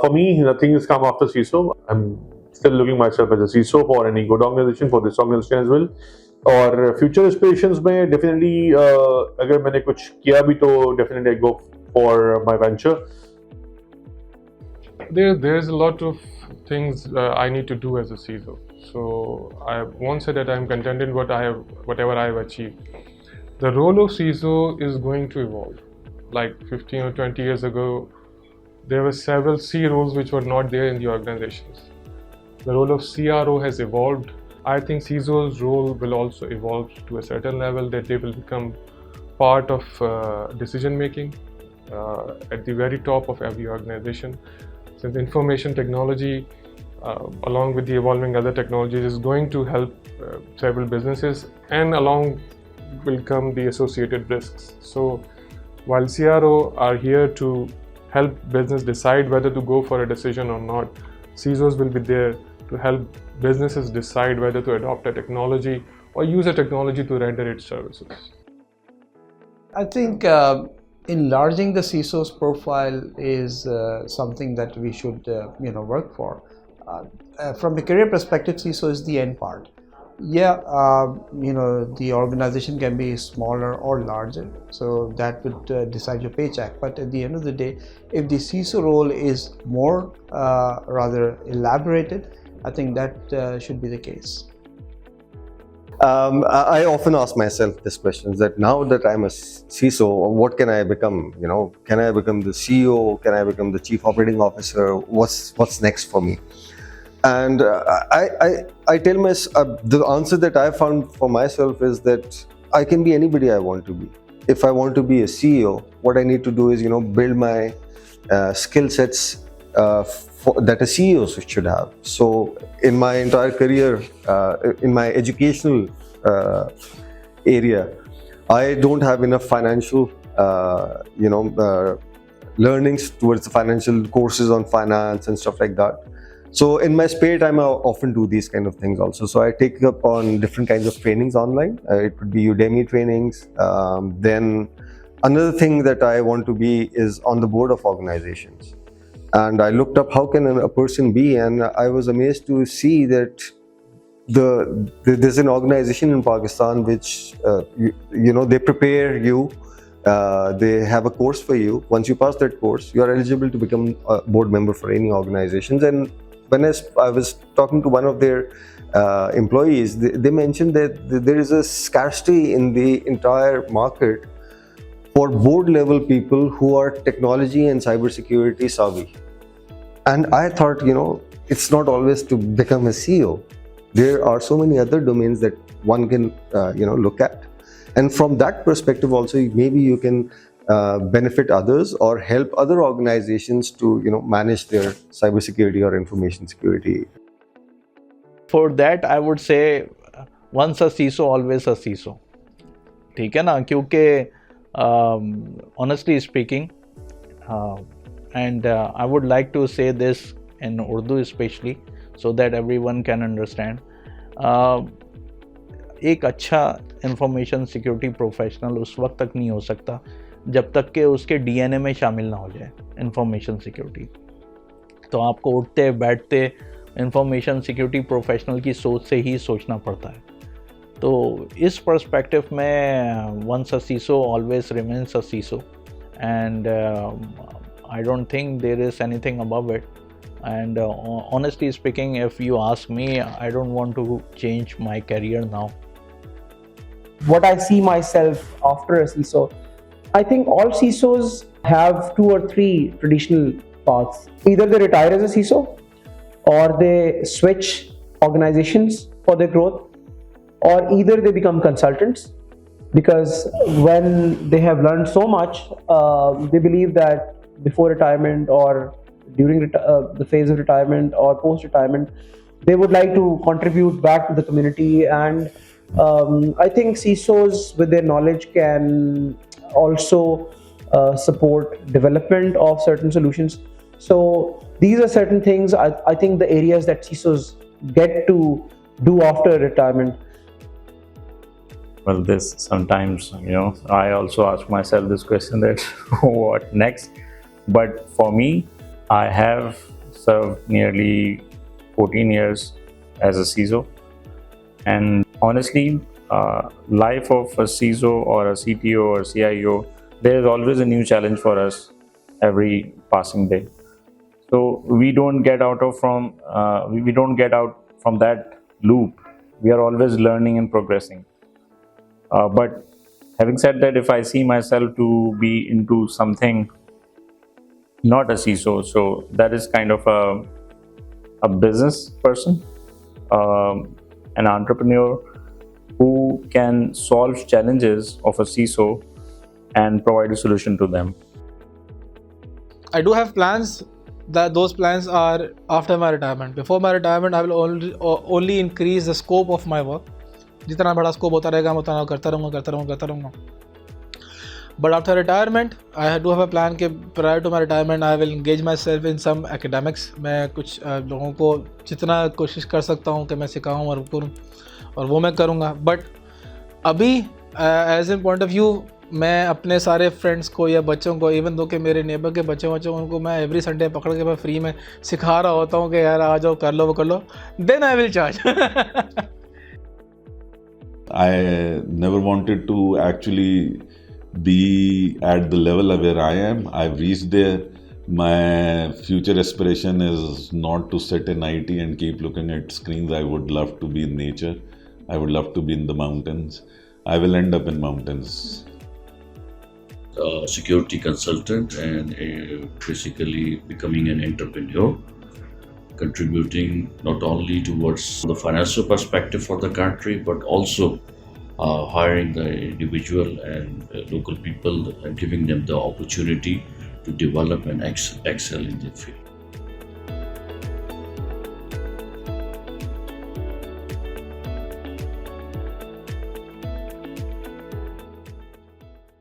For me, nothing has come after CISO. I'm still looking myself as a CISO for any good organization, for this organization as well. और future aspirations में definitely अगर मैंने कुछ किया भी तो definitely I go for my venture. There's a lot of things I need to do as a CISO. So I won't say that I'm contented whatever I have achieved. The role of CISO is going to evolve. Like 15 or 20 years ago, there were several C roles which were not there in the organizations. The role of CRO has evolved. I think CISO's role will also evolve to a certain level, that they will become part of decision making at the very top of every organization. Since information technology, along with the evolving other technologies, is going to help several businesses, and along will come the associated risks. So while CRO are here to help business decide whether to go for a decision or not, CISOs will be there to help businesses decide whether to adopt a technology or use a technology to render its services. I think enlarging the CISO's profile is something that we should work for. From a career perspective, CISO is the end part. Yeah, the organization can be smaller or larger, so that would decide your paycheck. But at the end of the day, if the CISO role is more rather elaborated, I think that should be the case. I often ask myself this question: that now that I'm a CISO, what can I become? Can I become the CEO? Can I become the Chief Operating Officer? What's next for me? And I tell myself, the answer that I found for myself is that I can be anybody I want to be. If I want to be a CEO, what I need to do is build my skill sets that a CEO should have. So in my entire career, in my educational area, I don't have enough financial learnings towards the financial courses on finance and stuff like that. So in my spare time, I often do these kind of things also. So I take up on different kinds of trainings online. It could be Udemy trainings. Then another thing that I want to be is on the board of organizations. And I looked up how can a person be, and I was amazed to see that there's an organization in Pakistan which they prepare you. They have a course for you. Once you pass that course, you are eligible to become a board member for any organizations. And when I was talking to one of their employees, they mentioned that there is a scarcity in the entire market for board level people who are technology and cybersecurity savvy. And I thought, it's not always to become a CEO. There are so many other domains that one can, look at. And from that perspective also, maybe you can benefit others or help other organizations to, manage their cybersecurity or information security. For that, I would say, once a CISO, always a CISO. ठीक है ना? क्योंकि honestly speaking, and I would like to say this in Urdu especially, so that everyone can understand. एक अच्छा information security professional उस वक्त तक नहीं हो सकता जब तक कि उसके डीएनए में शामिल ना हो जाए इंफॉर्मेशन सिक्योरिटी. तो आपको उठते बैठते इंफॉर्मेशन सिक्योरिटी प्रोफेशनल की सोच से ही सोचना पड़ता है. तो इस पर्सपेक्टिव में once a seesaw always remains a seesaw, and I don't think there is anything above it. And honestly speaking, if you ask me, I don't want to change my career now. What I see myself after a CISO, I think all CISOs have 2 or 3 traditional paths. Either they retire as a CISO, or they switch organizations for their growth, or either they become consultants, because when they have learned so much, they believe that before retirement or during the phase of retirement or post-retirement, they would like to contribute back to the community. And I think CISOs with their knowledge can also support development of certain solutions. So these are certain things, I think the areas that CISOs get to do after retirement. Well, this sometimes, I also ask myself this question that what next? But for me, I have served nearly 14 years as a CISO, and honestly, life of a CISO or a CTO or CIO, there is always a new challenge for us every passing day. So we don't get out from that loop. We are always learning and progressing. But having said that, if I see myself to be into something not a CISO, so that is kind of a business person, an entrepreneur who can solve challenges of a CISO and provide a solution to them. I do have plans. That those plans are after my retirement. Before my retirement, I will only increase the scope of my work. जितना बड़ा scope होता रहेगा मैं उतना करता रहूँगा. But after retirement, I do have a plan कि prior to my retirement, I will engage myself in some academics. मैं कुछ लोगों को जितना कोशिश कर सकता हूँ कि मैं सिखाऊँ और करूँ, और वो मैं करूँगा. But अभी as in point of view, मैं अपने सारे फ्रेंड्स को या बच्चों को, इवन दो कि मेरे नेबर के बच्चों उनको मैं एवरी संडे पकड़ के मैं फ्री में सिखा रहा होता हूँ कि यार आ जाओ, कर लो, वो कर लो. Then I will charge. I never wanted to actually be at the level where I am. I've reached there. My future aspiration is not to sit in IT and keep looking at screens. I would love to be in nature. I would love to be in the mountains. I will end up in mountains. Security consultant and basically becoming an entrepreneur, contributing not only towards the financial perspective for the country, but also hiring the individual and local people and giving them the opportunity to develop and excel in their field.